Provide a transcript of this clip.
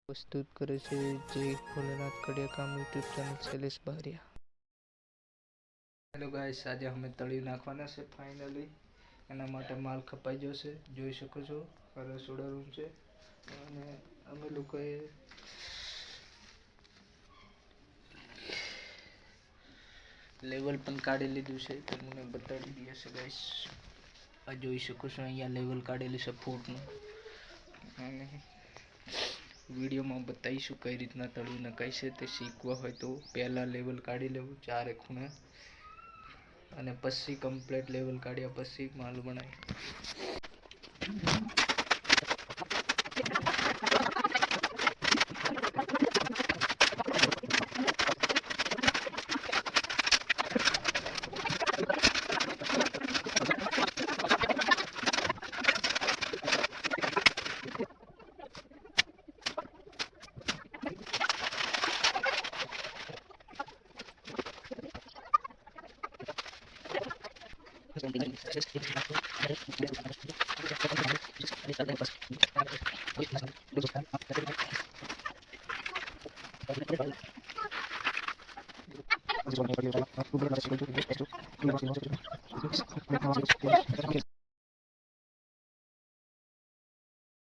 प्रस्तुत करे છે જે Bholenath Kadiyakam YouTube channel Shailesh Bariya. Hello guys, આજે અમે તળી નાખવાના છે ફાઇનલી। એના માટે માલ કપાઈ જશે, જોઈ શકો છો। આ રસોડા રૂમ છે અને અમે લોકોએ લેવલ પણ કાઢી લીધું છે, તમને બતાવી દઈએ છે ગાઈસ। આ જોઈ શકો છો, અહીંયા લેવલ કાઢેલી છે ફૂટનું અને વિડીયોમાં બતાવીશું કઈ રીતના તળિયું નખાય છે। તે શીખવા હોય તો પહેલાં લેવલ કાઢી લેવું ચારે ખૂણે અને પછી કમ્પ્લીટ લેવલ કાઢ્યા પછી માલ બનાય।